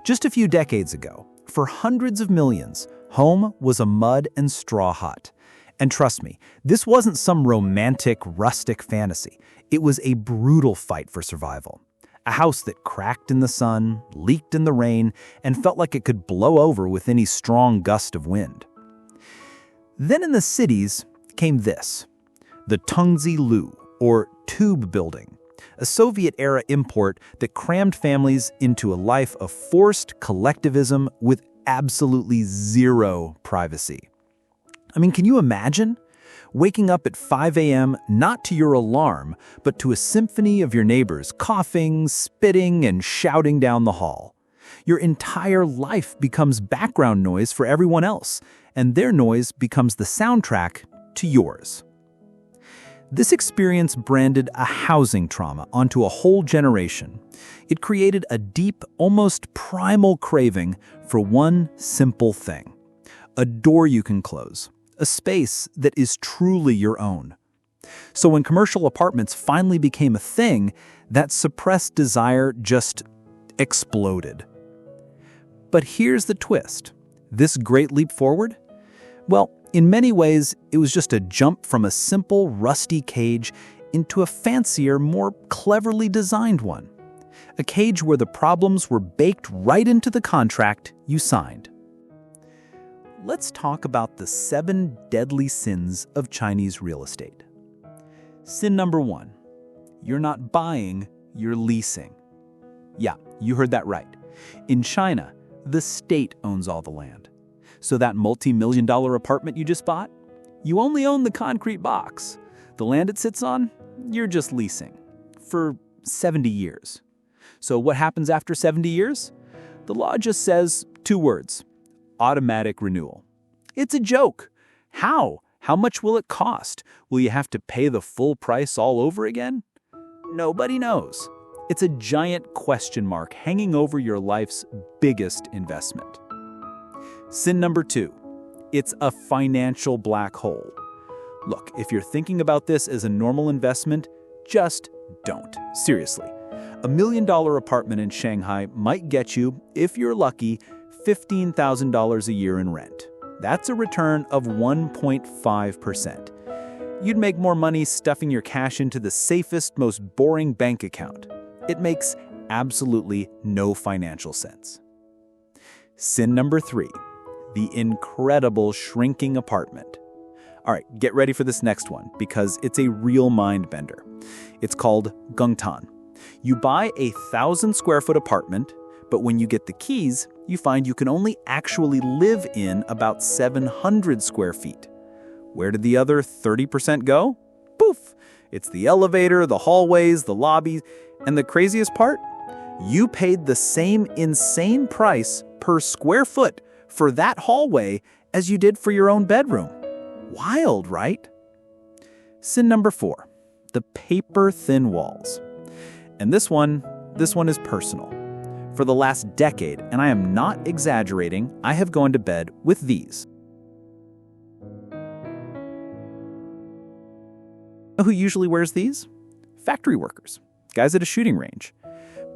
Just a few decades ago, for hundreds of millions, home was a mud and straw hut. And trust me, this wasn't some romantic, rustic fantasy. It was a brutal fight for survival. A house that cracked in the sun, leaked in the rain, and felt like it could blow over with any strong gust of wind. Then in the cities came this, the Tungzi Lu, or tube building, a Soviet-era import that crammed families into a life of forced collectivism with absolutely zero privacy. I mean, can you imagine? Waking up at 5 a.m. not to your alarm, but to a symphony of your neighbors coughing, spitting, and shouting down the hall. Your entire life becomes background noise for everyone else, and their noise becomes the soundtrack to yours. This experience branded a housing trauma onto a whole generation. It created a deep, almost primal craving for one simple thing: a door you can close, a space that is truly your own. So when commercial apartments finally became a thing, that suppressed desire just exploded. But here's the twist. This great leap forward? Well, in many ways, it was just a jump from a simple, rusty cage into a fancier, more cleverly designed one. A cage where the problems were baked right into the contract you signed. Let's talk about the 7 deadly sins of Chinese real estate. Sin number 1, you're not buying, you're leasing. Yeah, you heard that right. In China, the state owns all the land. So that multi-million-dollar apartment you just bought, you only own the concrete box. The land it sits on, you're just leasing for 70 years. So what happens after 70 years? The law just says 2 words: automatic renewal. It's a joke. How? How much will it cost? Will you have to pay the full price all over again? Nobody knows. It's a giant question mark hanging over your life's biggest investment. Sin number 2, it's a financial black hole. Look, if you're thinking about this as a normal investment, just don't. Seriously. A $1 million apartment in Shanghai might get you, if you're lucky, $15,000 a year in rent. That's a return of 1.5%. You'd make more money stuffing your cash into the safest, most boring bank account. It makes absolutely no financial sense. Sin number 3, the incredible shrinking apartment. All right, get ready for this next one because it's a real mind bender. It's called gong. You buy a 1,000-square-foot apartment, but when you get the keys, you find you can only actually live in about 700 square feet. Where did the other 30% go? Poof! It's the elevator, the hallways, the lobbies, and the craziest part? You paid the same insane price per square foot for that hallway as you did for your own bedroom. Wild, right? Sin number 4, the paper-thin walls. And this one is personal. For the last decade, and I am not exaggerating, I have gone to bed with these. Who usually wears these? Factory workers, guys at a shooting range.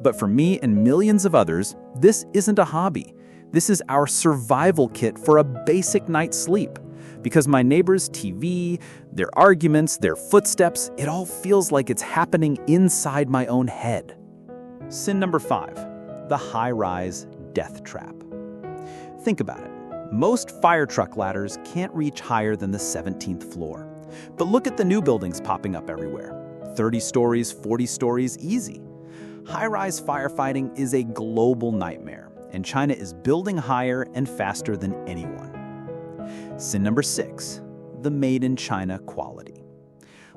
But for me and millions of others, this isn't a hobby. This is our survival kit for a basic night's sleep. Because my neighbor's TV, their arguments, their footsteps, it all feels like it's happening inside my own head. Sin number 5, the high-rise death trap. Think about it. Most fire truck ladders can't reach higher than the 17th floor. But look at the new buildings popping up everywhere. 30 stories, 40 stories, easy. High-rise firefighting is a global nightmare, and China is building higher and faster than anyone. Sin number 6, the made in China quality.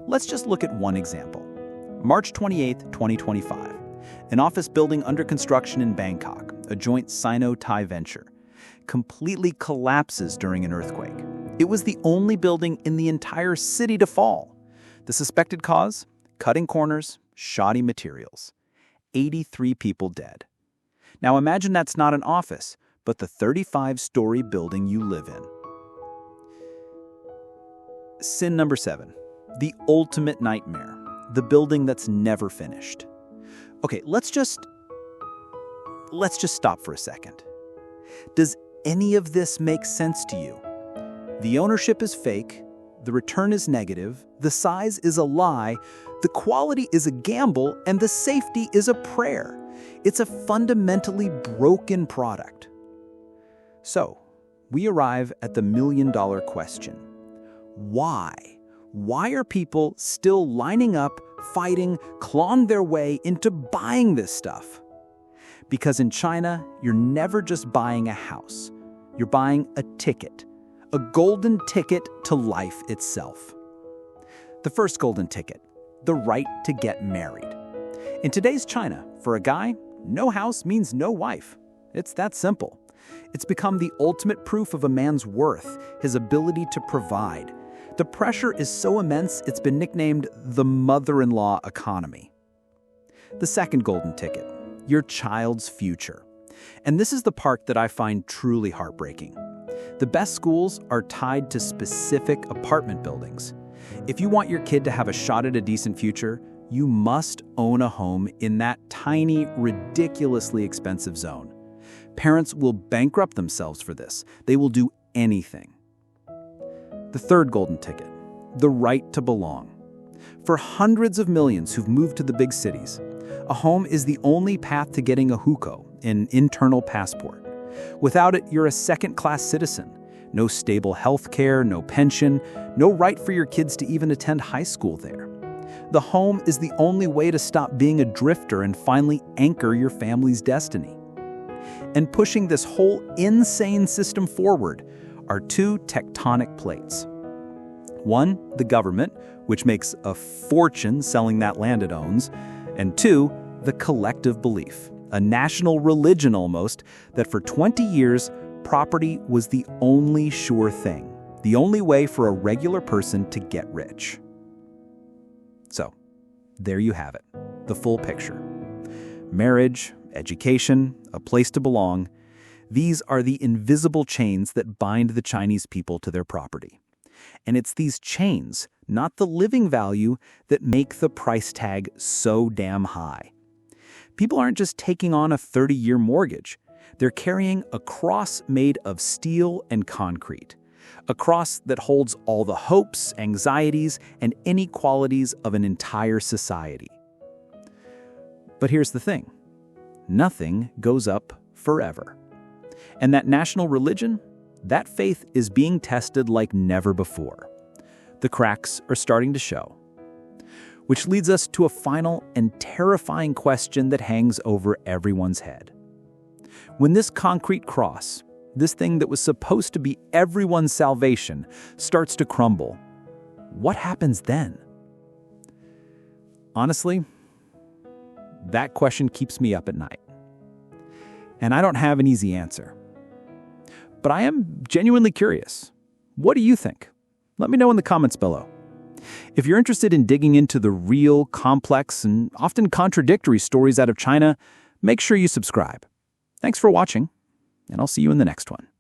Let's just look at one example. March 28, 2025. An office building under construction in Bangkok, a joint Sino-Thai venture, completely collapses during an earthquake. It was the only building in the entire city to fall. The suspected cause? Cutting corners, shoddy materials. 83 people dead. Now imagine that's not an office, but the 35-story building you live in. Sin number 7, the ultimate nightmare, the building that's never finished. Okay, let's just let's just stop for a second. Does any of this make sense to you? The ownership is fake, the return is negative, the size is a lie, the quality is a gamble, and the safety is a prayer. It's a fundamentally broken product. So, we arrive at the million-dollar question. Why? Why are people still lining up, fighting, clawing their way into buying this stuff? Because in China, you're never just buying a house. You're buying a ticket, a golden ticket to life itself. The first golden ticket, the right to get married. In today's China, for a guy, no house means no wife. It's that simple. It's become the ultimate proof of a man's worth, his ability to provide. The pressure is so immense, it's been nicknamed the mother-in-law economy. The second golden ticket, your child's future. And this is the part that I find truly heartbreaking. The best schools are tied to specific apartment buildings. If you want your kid to have a shot at a decent future, you must own a home in that tiny, ridiculously expensive zone. Parents will bankrupt themselves for this. They will do anything. The third golden ticket, the right to belong. For hundreds of millions who've moved to the big cities, a home is the only path to getting a hukou, an internal passport. Without it, you're a second-class citizen. No stable health care, no pension, no right for your kids to even attend high school there. The home is the only way to stop being a drifter and finally anchor your family's destiny. And pushing this whole insane system forward are two tectonic plates. One, the government, which makes a fortune selling that land it owns, and two, the collective belief, a national religion almost, that for 20 years, property was the only sure thing, the only way for a regular person to get rich. So, there you have it, the full picture. Marriage, education, a place to belong, these are the invisible chains that bind the Chinese people to their property. And it's these chains, not the living value, that make the price tag so damn high. People aren't just taking on a 30-year mortgage. They're carrying a cross made of steel and concrete. A cross that holds all the hopes, anxieties, and inequalities of an entire society. But here's the thing. Nothing goes up forever. And that national religion, that faith is being tested like never before. The cracks are starting to show. Which leads us to a final and terrifying question that hangs over everyone's head. When this concrete cross, this thing that was supposed to be everyone's salvation, starts to crumble, what happens then? Honestly, that question keeps me up at night. And I don't have an easy answer. But I am genuinely curious. What do you think? Let me know in the comments below. If you're interested in digging into the real, complex, and often contradictory stories out of China, make sure you subscribe. Thanks for watching, and I'll see you in the next one.